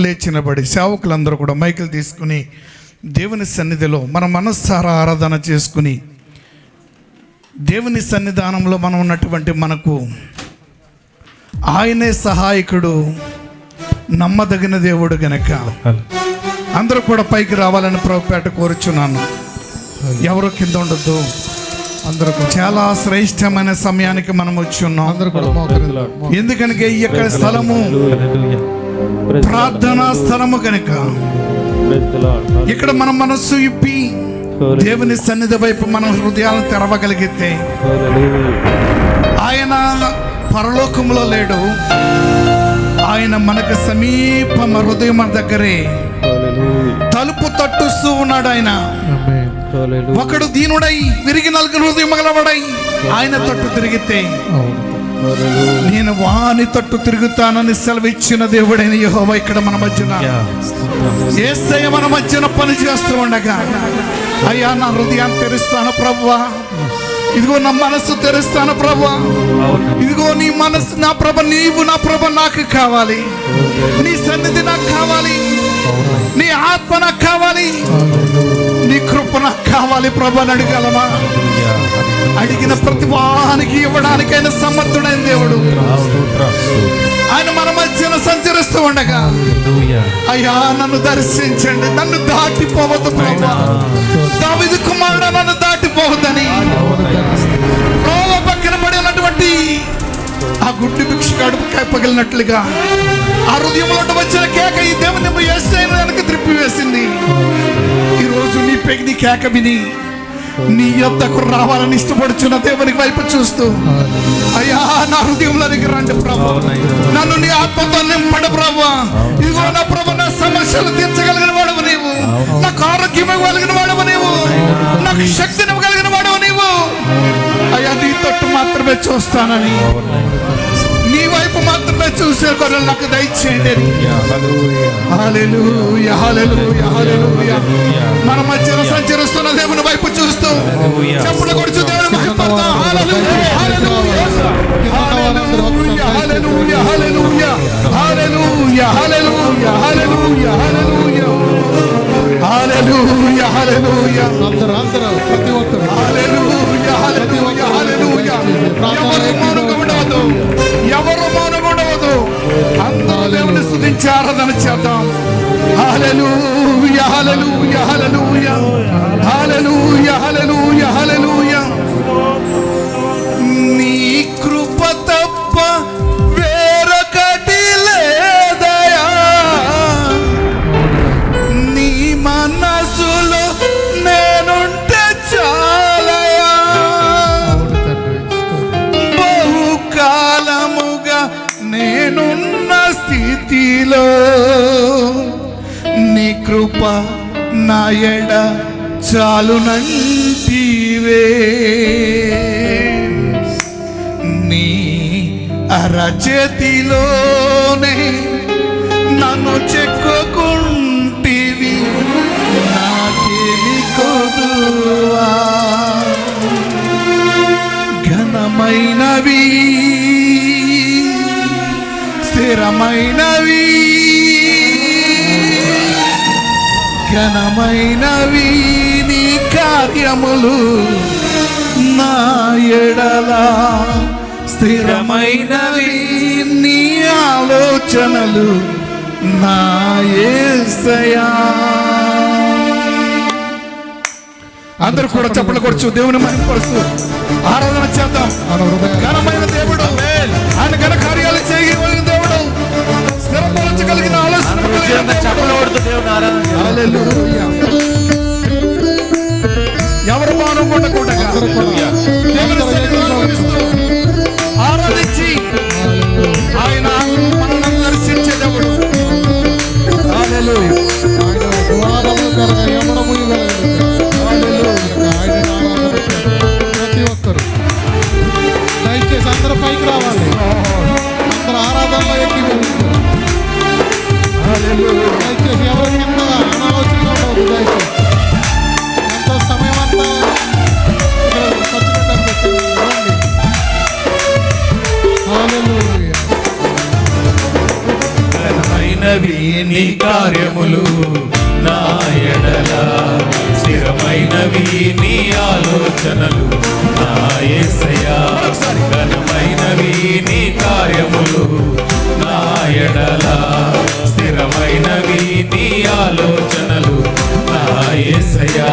లేచినబడి సేవకులందరూ కూడా మైకులు తీసుకుని దేవుని సన్నిధిలో మన మనస్సారా ఆరాధన చేసుకుని దేవుని సన్నిధానంలో మనం ఉన్నటువంటి మనకు ఆయనే సహాయకుడు, నమ్మదగిన దేవుడు గనక అందరూ కూడా పైకి రావాలని ప్రభుపేట కోరుచున్నాను. ఎవరు కింద ఉండొద్దు. అందరూ చాలా శ్రేష్టమైన సమయానికి మనం వచ్చి ఉన్నాం. ఎందుకనగా ఈ యొక్క స్థలము ప్రార్థనా స్థలము కనుక ఇక్కడ మన మనస్సు ఇప్పి దేవుని సన్నిధి వైపు మన హృదయాలను తెరవగలిగితే ఆయన పరలోకంలో లేడు, ఆయన మనకు సమీపం హృదయం దగ్గరే తలుపు తట్టుస్తూ ఉన్నాడు. ఆయన ఒకడు దీనుడై విరిగి నలుగురు హృదయం గలవాడై ఆయన తట్టు తిరిగితే నేను వాని తట్టు తిరుగుతానని సెలవిచ్చిన దేవుడైన యెహోవా ఇక్కడ మన మధ్యన యేసయ్య మన మధ్యన పని చేస్తూ ఉండగా, అయ్యా నా హృదయాన్ని తెరుస్తాను ప్రభువా, ఇదిగో నా మనస్సు తెరుస్తాను ప్రభువా, ఇదిగో నీ మనస్సు నా ప్రభ, నీవు నా ప్రభ నాకు కావాలి, నీ సన్నిధి నాకు కావాలి, నీ ఆత్మ నాకు కావాలి, నీ కృప నాకు కావాలి ప్రభు అని అడగలమా? అడిగిన ప్రతి వానికి ఇవ్వడానికి ఆయన సమర్థుడైన దేవుడు. ఆయన మన మధ్యన సంచరిస్తూ ఉండగా, అయ్యా నన్ను దర్శించండి, నన్ను దాటిపోవద్దు ప్రభు, దావీదు కుమారుడా నన్ను దాటిపోవద్దని ప్రభు పక్కన పడి ఉన్నటువంటి ఆ గుడ్డి భిక్షకు అడుపుకాయ పగిలినట్లుగా ఆ హృదయంలో వచ్చిన కేక ఈ దేవుని యేసయ్యను వెనక్కి త్రిప్పివేసింది. ఈరోజు నీ కేక విని నీ యొద్దకు రావాలని ఇష్టపడుచున్న దేవునికి వైపు చూస్తూ, అయ్యా నా హృదయంలోనికి రండి ప్రభు, నన్ను నీ ఆత్మతో నింపడు ప్రభు, ఇదిగో నా ప్రభు నా సమస్యలు తీర్చగలిగిన వాడవు నీవు, నాకు ఆరోగ్యం ఇవ్వగలిగిన వాడవు నీవు, నాకు శక్తిని ఇవ్వగలిగిన వాడవు నీవు. అయ్యా నీ తట్టు మాత్రమే చూస్తానని, నీ వైపు మాత్రమే చూసే కొరలు నాకు దయచేయండి. హల్లెలూయా, హల్లెలూయా, హల్లెలూయా. మన మధ్యన సంచరిస్తున్న దేవుని వైపు చూస్తూ చెప్పులు కొడుచు దేవుని మహిమపడతాం. హల్లెలూయా, హల్లెలూయా, హల్లెలూయా, హల్లెలూయా, హల్లెలూయా, హల్లెలూయా, హల్లెలూయా, హల్లెలూయా, హల్లెలూయా, హల్లెలూయా. అందరూ ప్రతి ఒక్కరు హల్లెలూయా, హల్లెలూయా, హల్లెలూయా. ఎవరు మౌనంగా ఉండవద్దు, అందరూ దేవుని స్తుతించి ఆరాధన చేద్దాం. హల్లెలూయా, హల్లెలూయా, హల్లెలూయా, హల్లెలూయా, హల్లెలూయా, హల్లెలూయా. నీ కృప తప్ప వేరొకటి లేదయా, నీ మనసులో నేనుంటే చాలయా. బహుకాలముగా నేనున్న స్థితిలో నీ కృప నా ఎడ చాలునంటివే, నీ అరచేతిలోనే నన్ను చెక్కుకుంటివి, నాకేమి కొదువా. ఘనమైనవి స్థిరమైనవి, ఘనమైనవి నీ కార్యములు నా ఎడల, స్థిరమైనవి నీ ఆలోచనలు నా యేసయ్యా. అందరూ కూడా చప్పట్లు కొడుచు దేవుని మహిమపరుస్తూ ఆరాధన చేద్దాం. ఘనమైన దేవుడు, ఆయన ఘన కార్యాలు చేయగలిగిన దేవుడు, స్థిరపరచగలిగిన ఆలోచన ఎవరు మౌనం ఉండకుండా దేవుని సన్నిధిలో ఆరాధించి ఆయన మనల్ని దర్శించే దేవుడు. హల్లెలూయా. ప్రతి ఒక్కరు దయచేసి అందరూ పైకి రావాలి, అందరూ ఆరాధనలో ఎక్కి దయచేసి ఎవరు కింద అనాలోచనగా ఉండవద్దు. దయచేసి ఎంతో సమయం అంతా ఇక్కడ ఖర్చు పెట్టడానికి వచ్చింది. హల్లెలూయా. ఘనమైనవి నీ కార్యములు నా ఎడల స్థిరమైనవి నీ ఆలోచనలు నా యేసయ్యా ఘనమైనవి నీ కార్యములు నా ఎడల స్థిరమైనవి నీ ఆలోచనలు నా యేసయ్యా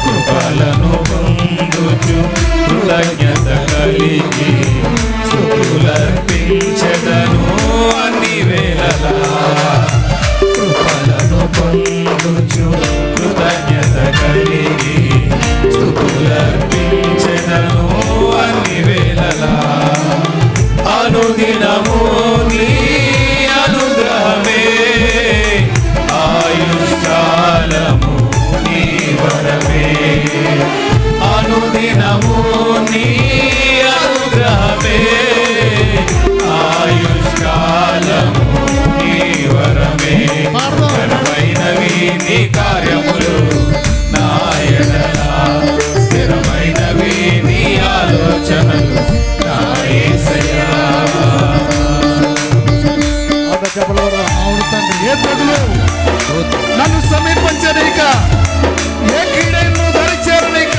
కృపలను పొందుచు కృతజ్ఞత కలిగి స్తుతులర్పించెదను అన్ని వేళలా కృపలను పొందుచు కృతజ్ఞత కలిగి స్తుతులర్పించెదను అన్ని వేళలా అనుదినము నీ అనుగ్రహమే ఆయుష్కాలము నీ వరమే అనుదినము నీ అనుగ్రహమే ఆయుష్కాలము నీ వరమే ఘనమైనవి నీ కార్యములు నా ఎడల స్థిరమైనవి నీ ఆలోచనలు నా యేసయ్యా. అవును తండ్రి. ఏ తెగులు నన్ను సమీపించనీక, ఏ కీడైను దరిచేరనీక,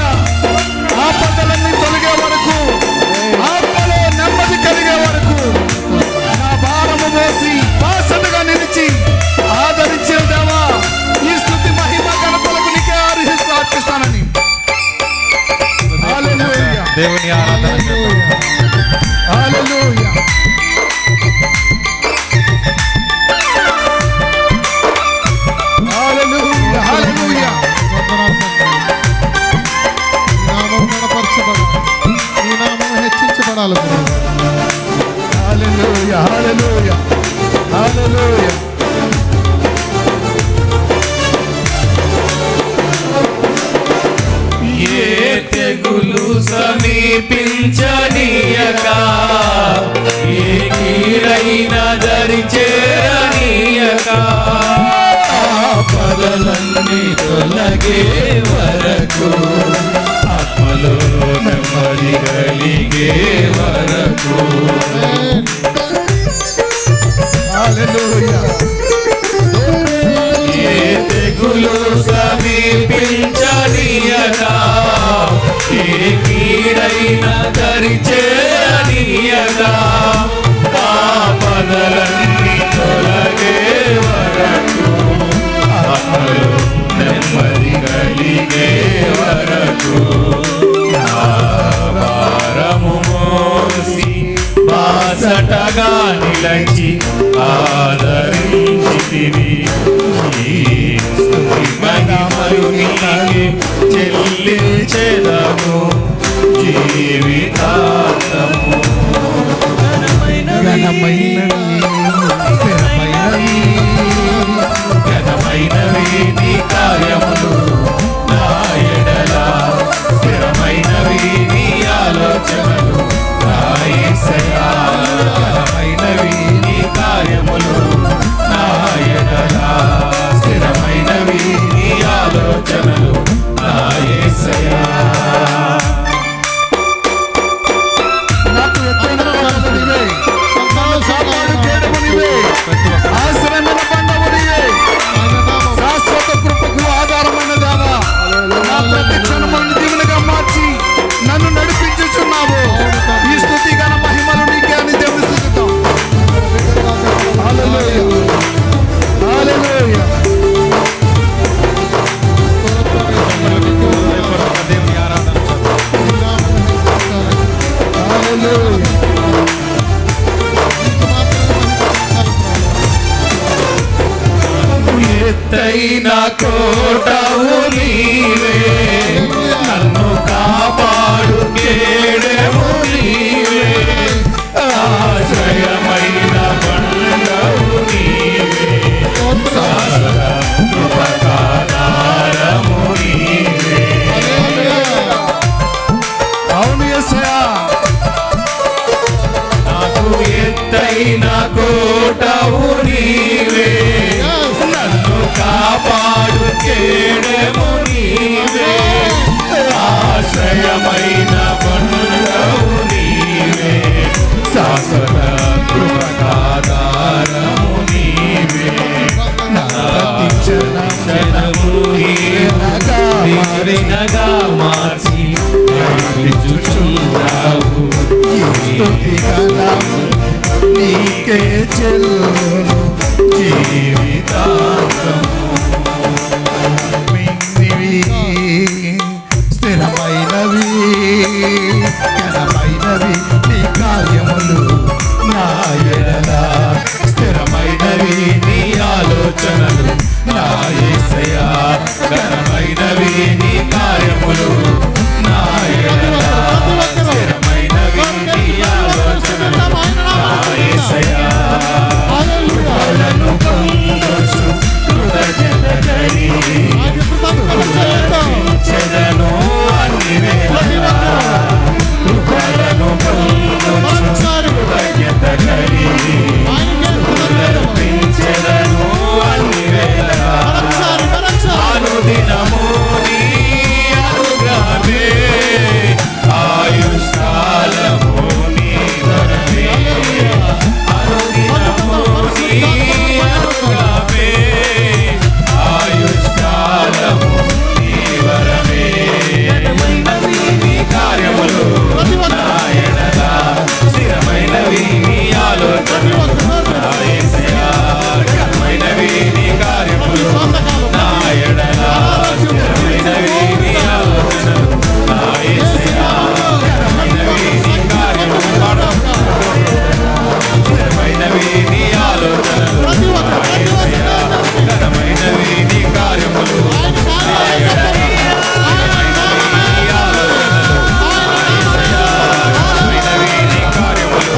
ఆపదలన్నీ తొలగే వరకు, ఆత్మలో నెమ్మది కలిగే వరకు నా భారము మోసి బాసటగా నిలిచి ఆదరించిన దేవా ఈ స్తుతి మహిమ ఘనతలకు నీకే అర్పిస్తానని. హల్లెలూయా, దేవుని ఆరాధన చేద్దాం. హల్లెలూయా. హల్లెలూయా, హల్లెలూయా. వందనాలు తండ్రి. నీ నామం గణపరచబడాలి, నీ నామం హెచ్చించబడాలి ప్రభు. హల్లెలూయా, హల్లెలూయా, హల్లెలూయా. ఏ తెగులు సమీపించనీయక, ఏ కీడైన దరిచేరనీయక, ఆపదలన్నీ తొలగే వరకు, ఆత్మలో నెమ్మది కలిగే వరకు. హల్లెలూయా. ఏ తెగులు సమీపించనీయక, ఏ కీడైన దరిచేరనీయక, ఆపదలన్నీ తొలగే వరకు, ఆత్మలో నెమ్మది కలిగే వరకు. నా భారము మోసి బాసటగా నిలచి ఆదరించితివి, ఈ స్తుతి మహిమలు నీకే చెల్లించెదము జీవితాంతము. ఘనమైనవి నీ కార్యములు నా ఎడల స్థిరమైనవి నీ ఆలోచనలు నా యేసయ్యా ఘనమైనవి నీ కార్యములు నా ఎడల స్థిరమైనవి నీ ఆలోచనలు నా యేసయ్యా. నాకు ఎత్తైన కొండలు నీవే, కాపాడు కేడము నీవే, ఆశ్రయమైన బండవు నీవే, శాశ్వత కృపకు ఆధారమైన దేవా నా ప్రతి క్షణములను దీవెనగా మార్చి నన్ను నడిపించుచున్నావు. ఈ స్తుతి ఘన మహిమలు నీకే అని దేవుని స్తుతిద్దాం. హల్లెలూయా, హల్లెలూయా. దేవుని ఆరాధన చేద్దాం. నీ నామం హెచ్చించాలి. హల్లెలూయా. నీకు మాత్రమే మహిమ ప్రభు. ఎత్తైన కోటవు నీవే, నన్ను కాపాడు కేడము నీవే, ఆశ్రయమైన బండవు నీవే, శాశ్వత కృపకాధారము నీవే. అవును యేసయ్యా, నాకు ఎత్తైన కోటవు నీవే, నన్ను కాపాడు కేడము నీకే చెల్లును జీవితాంతము మిందివి స్థిరమైనవి ఘనమైనవి నీ కార్యములు నా ఎడల స్థిరమైనవి నీ ఆలోచనలు నా యేసయ్యా ఘనమైనవి నీ కార్యములు నా ఎడల స్థిరమైనవి నీ ఆలోచనలు నా యేసయ్యా కృపలను పొందొచ్చు కృతజ్ఞత కలిగి చెదను అన్ని వేళలా కృపలను పొందొచ్చు కృతజ్ఞత కలిగి చెదను అన్ని వేళలా అనుదినము నీ అనుగ్రహమే ఆయుష్కాలము నీ వరమే అనుదినము నీ అనుగ్రహమే ఆయుష్కాలము నీ వరమే ఘనమైనవి నీ కార్యములు నా ఎడల స్థిరమైనవి నీ ఆలోచనలు నా యేసయ్యా ఘనమైనవి నీ కార్యములు నా ఎడల స్థిరమైనవి నీ ఆలోచనలు నా యేసయ్యా ఘనమైనవి నీ కార్యములు స్థిరమైనవి నీ ఆలోచనలు నా యేసయ్యా ఘనమైనవి నీ కార్యములు నా ఎడల స్థిరమైనవి నీ ఆలోచనలు నా యేసయ్యా ఘనమైనవి నీ కార్యములు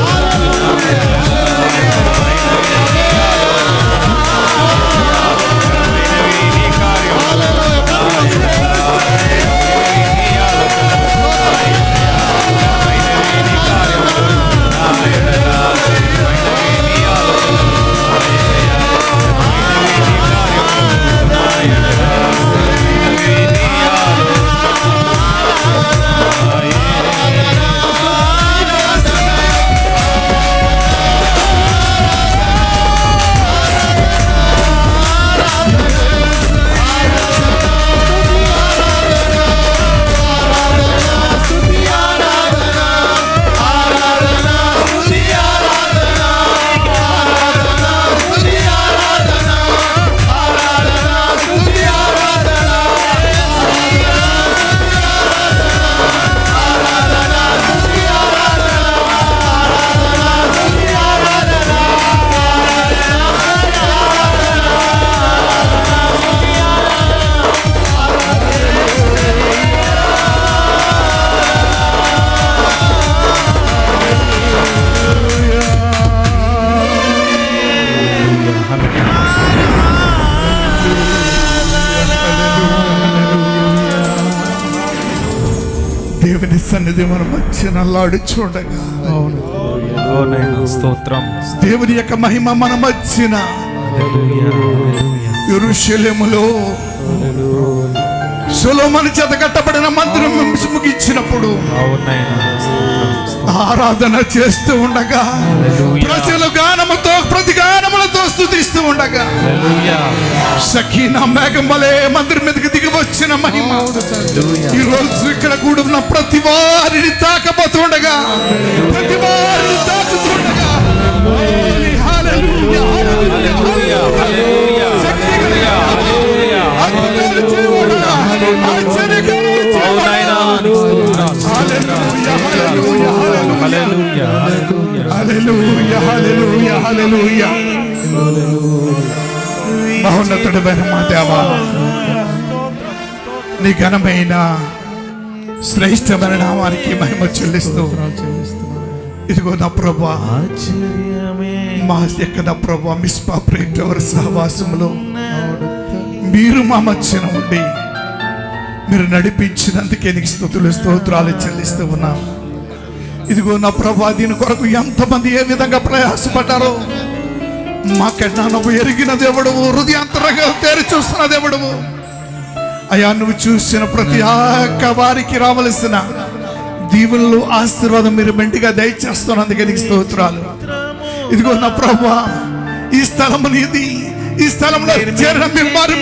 దేవుని సన్నిధి మన మధ్య నల్లాడు చూడగా స్తోత్రం దేవుని యొక్క మహిమ మన మధ్యన యెరూషలేములో సొలొమోను చేత కట్టబడిన మందిరం ముగించినప్పుడు ఆరాధన చేస్తూ ఉండగా ప్రజలు గానముతో ప్రతి గానములతో స్తుతిస్తూ ఉండగా షకీనా మేఘం వలె మందిరం మీదకి దిగి వచ్చిన మహిమ ఈ రోజు ఇక్కడ కూడున్న ప్రతి వారిని తాకబోతుండగా ప్రతి వారిని తాకుతుండగా హల్లెలూయా హల్లెలూయా హల్లెలూయా హల్లెలూయా అద్భుతాలు చేయవాడా ఆశ్చర్యకరుడు చేయవాడా హల్లెలూయా హల్లెలూయా హల్లెలూయా హల్లెలూయా హల్లెలూయా మహోన్నతుడైన మా దేవా నీ ఘనమైన శ్రేష్టమైన నామానికి మహిమ చెల్లిస్తూ ఇదిగో నా ప్రభా మా యొక్క నా ప్రభా మిస్పా ప్రేటవర్ సహవాసంలో మీరు మా మధ్యన ఉండి మీరు నడిపించినందుకే నీకు స్తుతులు స్తోత్రాలు చెల్లిస్తూ ఉన్నాం. ఇదిగో నా ప్రభా దీని కొరకు ఎంతమంది ఏ విధంగా ప్రయాసపడ్డారో మాకన్నా నువ్వు ఎరిగిన దేవుడవు, హృదయాంతరంగా తెరి చూస్తున్న దేవుడవు అయ్యా. నువ్వు చూసిన ప్రతి ఒక్క వారికి రావలసిన దీవులు ఆశీర్వాదం మీరు మెంటిగా దయచేస్తున్నందుకే నీకు స్తోత్రాలు. ఇదిగో నా ప్రభువా ఈ స్థలము నీది, ఈ స్థలంలో చేరిన మీ వారు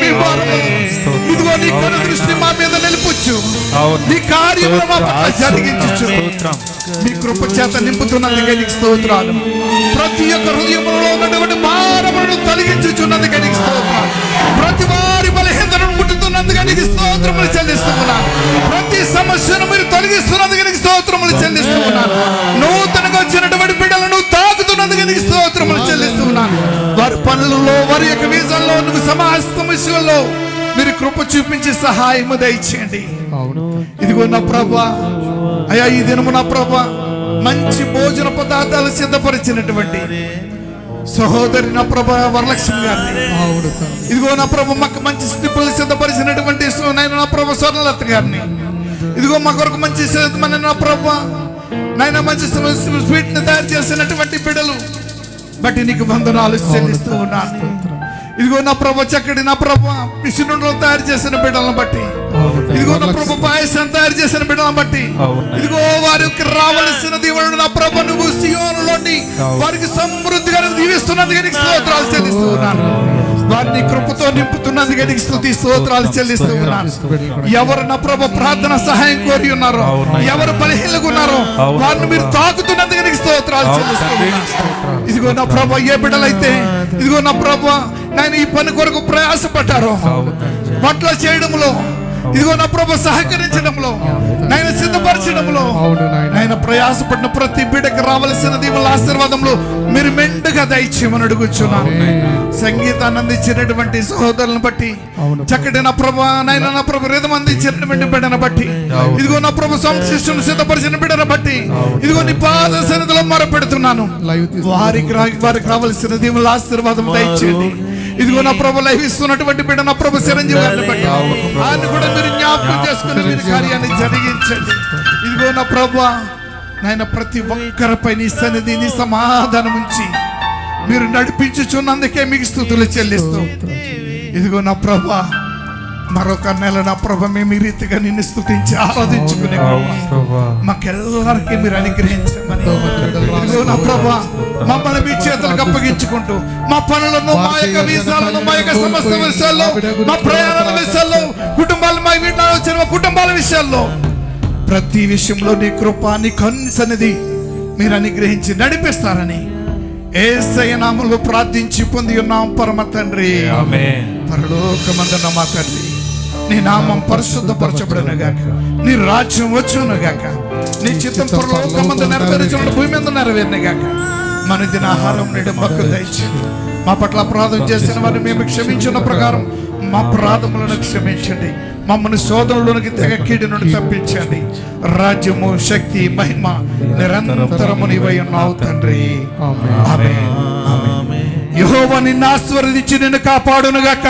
ఇదిగో నీ కను దృష్టి మా మీద నిలుపుచ్చు, నీ కార్యములు మా పట్ల జరిగించు, మీ కృప చేత నింపుతున్నందుకే నీకు స్తోత్రాలు. ప్రతి ఒక్క హృదయంలో ఉన్నటువంటి భారములను తొలగించుచున్నందుకే నీకు స్తోత్రాలు. ప్రతి వారి బలహీనతను ముట్టుతున్నందుకే నీకు స్తోత్రములు చెల్లిస్తున్నాను. ప్రతి సమస్యను మీరు తొలగిస్తున్నందుకే నీకు స్తోత్రములు చెల్లిస్తున్నాను. నూతనంగా వచ్చినటువంటి బిడ్డలను తాకుతున్నందుకే నీకు స్తోత్రములు చెల్లిస్తున్నాను. వారి పనులలో, వారి యొక్క వీజంలో, నువ్వు సమస్త విషయంలో మీరు కృప చూపించి సహాయము దయచేయండి. ఇదిగో నా ప్రభా, అయ్యా ఈ దినము నా ప్రభా మంచి భోజన పదార్థాలు సిద్ధపరిచినటువంటి సహోదరి నా ప్రభా వరలక్ష్మి గారిని, ఇదిగో నా ప్రభా మాకు మంచి స్టిప్పులు సిద్ధపరిచినటువంటి నా ప్రభా స్వర్ణలత గారిని, ఇదిగో మా కొరకు మంచి నా ప్రభా నాయన మంచి స్వీట్ ని తయారు చేసినటువంటి బిడ్డలు బట్టి నీకు వందనాలు చెల్లిస్తూ ఉన్నాను. ఇదిగో నా ప్రభా చక్కటి నా ప్రభా పిసినుండలు తయారు చేసిన బిడ్డలను బట్టి, ఇదిగో నా ప్రభా పాయసం తయారు చేసిన బిడ్డలను బట్టి, ఇదిగో వారికి రావలసిన దీవెనలు నా ప్రభా నువ్వు సియోనులోని వారికి సమృద్ధిగా దీవిస్తున్నందుకు నీకు స్తోత్రాలు చెల్లిస్తూ ఉన్నాను. వారిని కృపతో నింపుతున్నందుకు నీకు స్తుతి స్తోత్రాలు చెల్లిస్తూ ఉన్నాను. ఎవరు నా ప్రభా ప్రార్థన సహాయం కోరి ఉన్నారో, ఎవరు బలహీనగా ఉన్నారో వారిని మీరు తాకుతున్నందుకు నీకు స్తోత్రాలు చెల్లిస్తూ ఉన్నాను. ఇదిగో నా ప్రభా ఏ బిడ్డలైతే ఇదిగో నా ప్రభా నేను ఈ పని కొరకు ప్రయాసపడ్డారో పట్ల చేయడంలో, ఇదిగో నా ప్రభు సహకరించడంలో, నేను సిద్ధపరచడంలో, నేను ప్రయాసపడిన ప్రతి బిడ్డకి రావలసిన దీవుల ఆశీర్వాదంలో మీరు మెండుగా దయచేయమని అడుగుచున్నాను. సంగీతాన్ని అందించినటువంటి సహోదరులను బట్టి, చక్కటి నా ప్రభు నాయన నా ప్రభు రిధం అందించినటువంటి బిడ్డను బట్టి, ఇదిగో నా ప్రభు సంశిష్టును సిద్ధపరిచిన బిడ్డను బట్టి, ఇదిగో నీ పాద సన్నిధిలో మొరపెడుతున్నాను. వారికి రావలసిన దీవుల ఆశీర్వాదం దయచేయండి. ఇదిగో నా ప్రభు లైవ్ ఇస్తున్నటువంటి బిడ్డ నా ప్రభు చిరంజీవి గారిని బట్టి ఆయన కూడా మీరు జ్ఞాపకం చేసుకుని మీరు కార్యాన్ని జరిగించండి. ఇదిగో నా ప్రభు నాయన ప్రతి ఒక్కరిపై నీ సన్నిధి నీ సమాధానం ఉంచి మీరు నడిపించుచున్నందుకే మీకు స్తుతులు చెల్లిస్తూ, ఇదిగో నా ప్రభు మరొక నెల నా ప్రభు మేము ఈ రీతిగా నిన్ను స్తుతించి ఆరాధించుకునే మాకెల్లరికి మీరు అనుగ్రహించమని, ఇదిగో నా ప్రభు మమ్మల్ని మీ చేతులకు అప్పగించుకుంటూ మా పనులను, మా యొక్క వీసాలను, మా యొక్క సమస్త విషయాల్లో, మా ప్రయాణాల విషయాల్లో, కుటుంబాలు మా వీటిలో వచ్చిన మా కుటుంబాల విషయాల్లో ప్రతి విషయంలో నీ కృప నీ సన్నిధి మీరు అనుగ్రహించి నడిపిస్తారని యేసయ్య నామములో ప్రార్థించి పొంది ఉన్నాం పరమ తండ్రి. పరలోకమందున్న మా తండ్రి, నీ నామం పరిశుద్ధపరచబడును గాక, నీ రాజ్యం వచ్చును గాక, నీ చిత్తం పరలోకమందు నెరవేర్చున్న భూమి మీద నెరవేరును గాక. మన దిన ఆహారం నేడు మాకు దయచేయండి. మా పట్ల అపరాధం చేసిన వారిని మేము క్షమించిన ప్రకారం మా అపరాధములను క్షమించండి. మమ్మల్ని శోధనలోనికి తెగ కీడు నుండి తప్పించండి. రాజ్యము, శక్తి, మహిమ నిరంతరము నీవై ఉన్నావు తండ్రి. ఆమేన్. యెహోవా నిన్ను ఆశీర్వదించి నిన్ను కాపాడును గాక.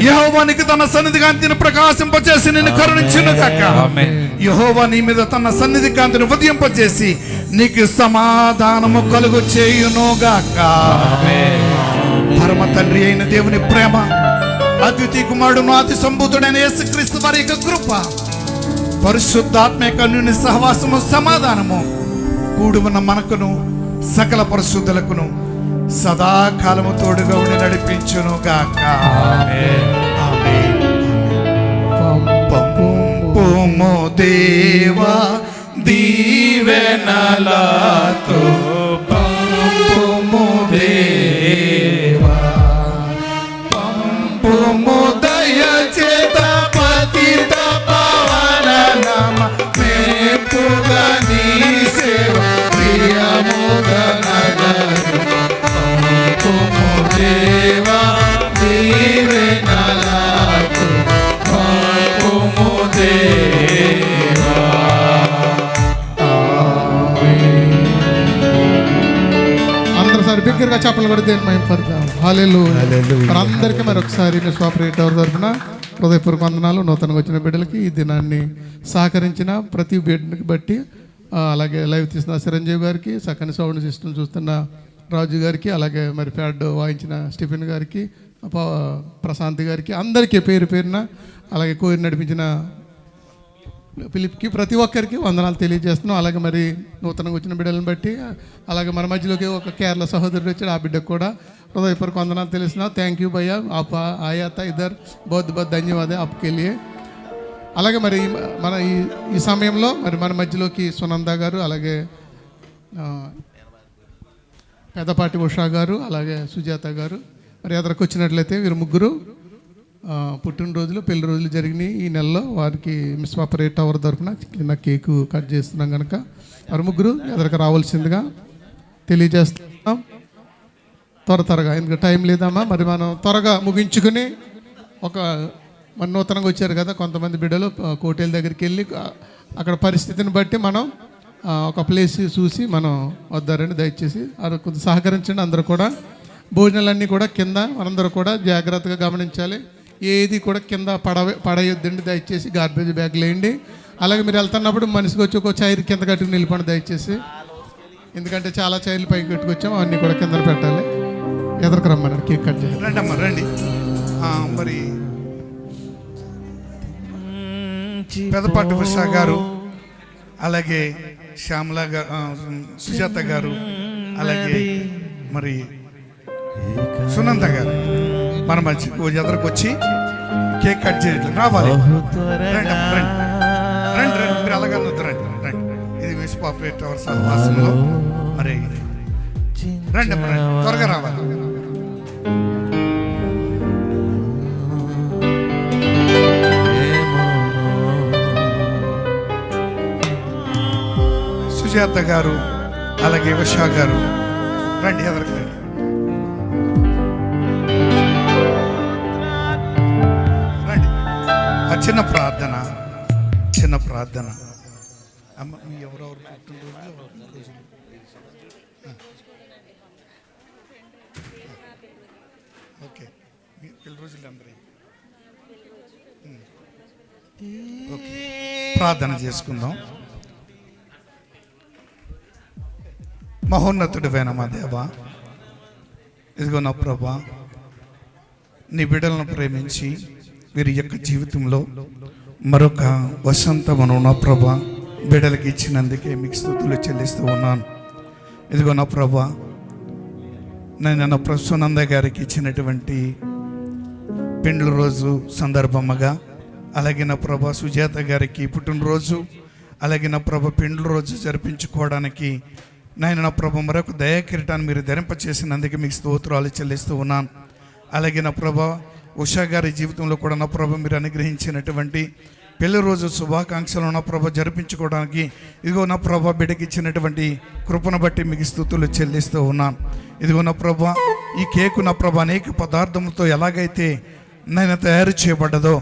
యెహోవా నీకు తన సన్నిధి కాంతిని ప్రకాశింపచేసి నిన్ను కరుణించును గాక. యెహోవా నీ మీద తన సన్నిధి కాంతిని ఉదయింపచేసి నీకు సమాధానము కలుగు చేయును గాక. పరమ తండ్రి అయిన దేవుని ప్రేమ, అద్వితీయ కుమారుడును అతి సంభూతుడైన యేసుక్రీస్తు వారి యొక్క కృప, పరిశుద్ధాత్మ యొక్క అన్యోన్య సహవాసము, సమాధానము కూడి ఉన్న మనకును సకల పరిశుద్ధులకును సదాకాలము తోడుగా ఉండి నడిపించును గాక. పంపుము దేవా దీవెనలతో, పంపుము దేవా, పంపుము దయచేత పతిత పవన నమ మేపుగా నీ సేవ ప్రియముగా నగరు. పంపుము దేవా దీవెనలతో, పంపుము దేవా. అందరూ సారి బిగ్గరగా చెప్పలు కూడా దేని మేము పడతాం. హల్లెలూయా. అందరికీ మరొకసారి మీ స్వాపరేట్ ఎవరి తరఫున హృదయపూర్వక వందనాలు. నూతనంగా వచ్చిన బిడ్డలకి ఈ దినాన్ని సహకరించిన ప్రతి బిడ్డకి బట్టి, అలాగే లైవ్ తీసిన చిరంజీవి గారికి, చక్కని సౌండ్ సిస్టమ్ చూస్తున్న రాజు గారికి, అలాగే మరి ప్యాడ్ వాయించిన స్టీఫెన్ గారికి, ప్రశాంత్ గారికి, అందరికీ పేరు పేరున, అలాగే కోరి నడిపించిన ఫిలిప్కి, ప్రతి ఒక్కరికి వందనాలు తెలియజేస్తున్నాం. అలాగే మరి నూతనంగా వచ్చిన బిడ్డలను బట్టి, అలాగే మన మధ్యలోకి ఒక కేరళ సహోదరుడు వచ్చాడు, ఆ బిడ్డకు కూడా हृदयपूर्वक वंदना తెలిసిన థ్యాంక్ యూ భయ్యా आप आया था इधर बहुत बहुत धन्यवाद है आपके लिए అలాగే మరి మన ఈ సమయంలో మరి మన మధ్యలోకి సునంద గారు అలాగే పెదపాటి ఉషా గారు అలాగే సుజాత గారు మరి ఎదురుకు వచ్చినట్లయితే వీరు ముగ్గురు పుట్టినరోజులు పెళ్లి రోజులు జరిగినాయి ఈ నెలలో వారికి మిస్ ఆపరేట్ టవర్ తరఫున చిన్న కేకు కట్ చేస్తున్నాం కనుక వారు ముగ్గురు ఎదురుకు రావాల్సిందిగా తెలియజేస్తున్నాం త్వరగా ఎందుకంటే టైం లేదమ్మా మరి మనం త్వరగా ముగించుకుని ఒక మన నూతనంగా వచ్చారు కదా కొంతమంది బిడ్డలు కోటేల దగ్గరికి వెళ్ళి అక్కడ పరిస్థితిని బట్టి మనం ఒక ప్లేస్ చూసి మనం వద్దారని దయచేసి కొంచెం సహకరించండి అందరూ కూడా భోజనాలన్నీ కూడా కింద మనందరూ కూడా జాగ్రత్తగా గమనించాలి ఏది కూడా కింద పడేయొద్దండి దయచేసి గార్బేజ్ బ్యాగ్లు వేయండి అలాగే మీరు వెళ్తున్నప్పుడు మనిషికి వచ్చి ఒక చైర్ కింద కట్టుకుని నిలపండి దయచేసి ఎందుకంటే చాలా చైర్లు పైకి కట్టుకొచ్చాం అవన్నీ కూడా కింద పెట్టాలి ఎదురుకు రమ్మన్నాడు కేక్ కట్ చేయాలి రండి అమ్మ రండి మరి పెదపాటి ఉషా గారు అలాగే శ్యామల గారు సుజాత గారు అలాగే మరి సునంద గారు మన మంచి ఎదురుకు వచ్చి కేక్ కట్ చేయట్లేదు రావాలి రండి రండి మీరు అలాగే రండి రండి ఇది విశ్వ ఆపరేటర్ సహవాసంలో మరి రండి త్వరగా రావాలి సుజాత గారు అలాగే ఉషా గారు రండి ఎదురుకు రండి రండి చిన్న ప్రార్థన అమ్మ మీ ఎవరెవరు ఓకే మీ పిల్ల రోజులు అందరూ ఓకే ప్రార్థన చేసుకుందాం. మహోన్నతుడివైన మా దేవా, ఇదిగో నా ప్రభా, నీ బిడ్డలను ప్రేమించి వీరి యొక్క జీవితంలో మరొక వసంతమును నా ప్రభా బిడ్డలకి ఇచ్చినందుకే మీకు స్తుతులు చెల్లిస్తూ ఉన్నాను. ఇదిగో నా ప్రభా, నేను నా ప్రసూనంద గారికి ఇచ్చినటువంటి పెండ్ల రోజు సందర్భముగా, అలాగే నా ప్రభా సుజాత గారికి పుట్టినరోజు, అలాగే నా ప్రభా పెండ్ల రోజు జరిపించుకోవడానికి నా ప్రభా మరొక దయాకిరీటాన్ని మీరు ధరింపచేసినందుకు మీకు స్తోత్రాలు చెల్లిస్తూ ఉన్నాను. అలాగే నా ప్రభా ఉషా గారి జీవితంలో కూడా నా ప్రభా మీరు అనుగ్రహించినటువంటి పెళ్లి రోజు శుభాకాంక్షలు నా ప్రభా జరిపించుకోవడానికి ఇదిగో నా ప్రభా బిడ్డకి ఇచ్చినటువంటి కృపను బట్టి మీకు స్తుతులు చెల్లిస్తూ ఉన్నాను. ఇదిగో నా ప్రభా ఈ కేకు నా ప్రభా అనేక పదార్థములతో ఎలాగైతే నేను తయారు చేయబడ్డదో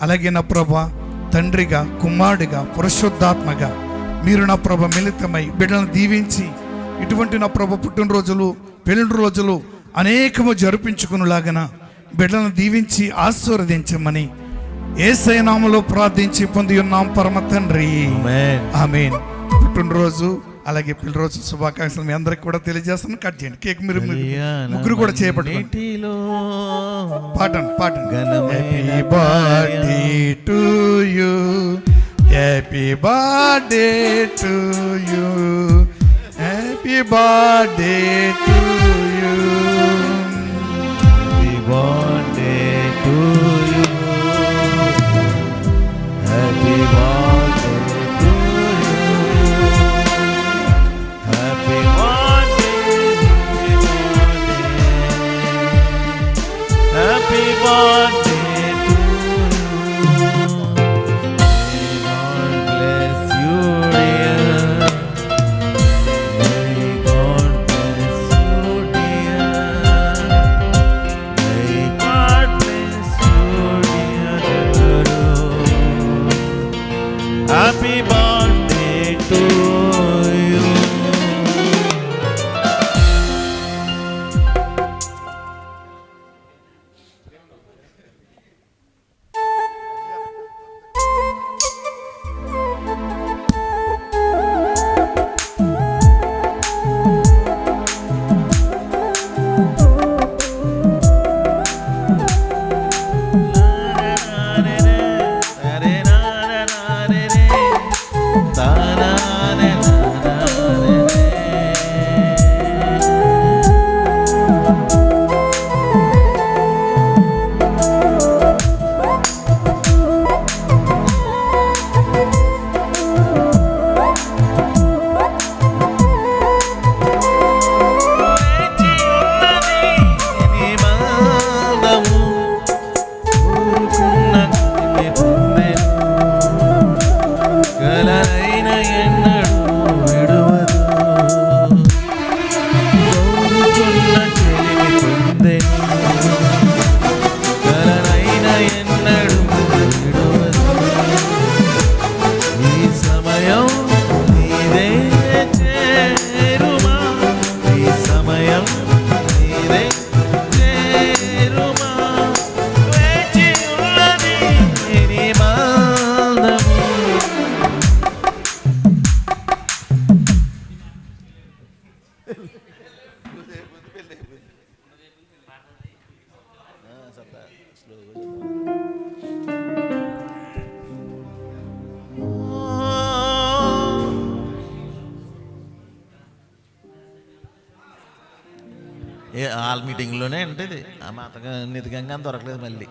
అలాగే నా ప్రభా తండ్రిగా, కుమారుడిగా, పరిశుద్ధాత్మగా మీరు నా ప్రభ మిళితమై బిడ్డలను దీవించి ఇటువంటి నా ప్రభ పుట్టినరోజులు పెళ్లి రోజులు అనేకము జరిపించుకునేలాగన బిడ్డలను దీవించి ఆశీర్వదించమని యేసయ్య నామములో ప్రార్థించి పొంది ఉన్నాం పరమ తండ్రి, ఆమేన్. పుట్టినరోజు అలాగే పెళ్లి రోజు శుభాకాంక్షలు మీ అందరికి కూడా తెలియజేస్తాను. కట్ చేయండి కేక్. మీరు ముగ్గురు కూడా చేపట్టండి. పాటండి. Happy birthday to you, happy birthday to you, happy birthday to you, happy birthday to you, happy birthday to you, happy birthday, Happy birthday to you. వాళ్ళ మీటింగ్లోనే ఉంటుంది ఆ మాతగా నితికంగా దొరకలేదు మళ్ళీ.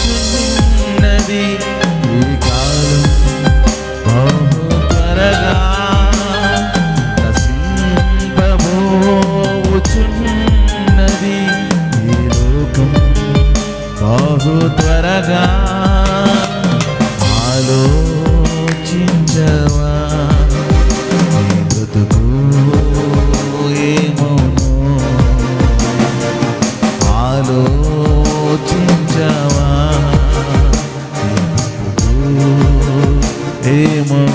మర్చిపోచున్నది ఈ కాలం బహు త్వరగా నశింపబోచున్నది ఈ లోకం బహు త్వరగా ఆలోచించవా నీ బ్రతుకు ఏమోనో ఆలోచించవా నీ బ్రతుకు ఏమోనో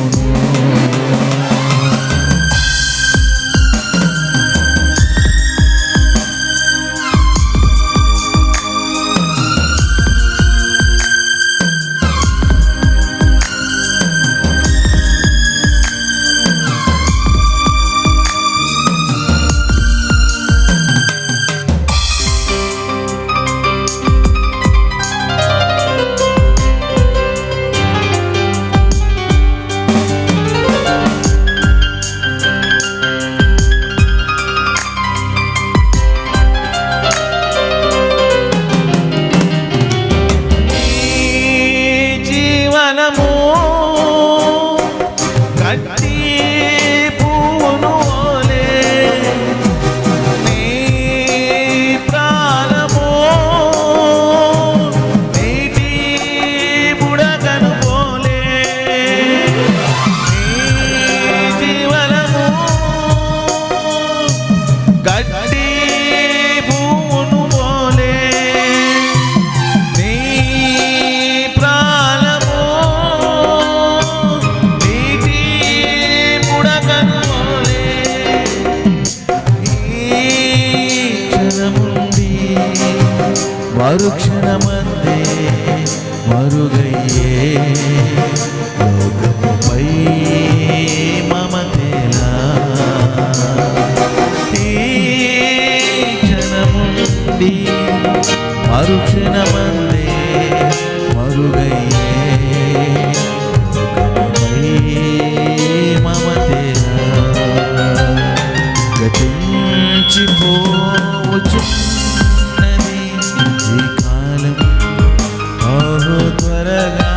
మరుక్షణమందే మరుగయ్యే లోకముపై మమతేలా ఈ క్షణముండి మరుక్షణమందే మరుగయ్యే లోకముపై మమతేలా గతించిపోవచ్చు ఈ కాలం త్వరగా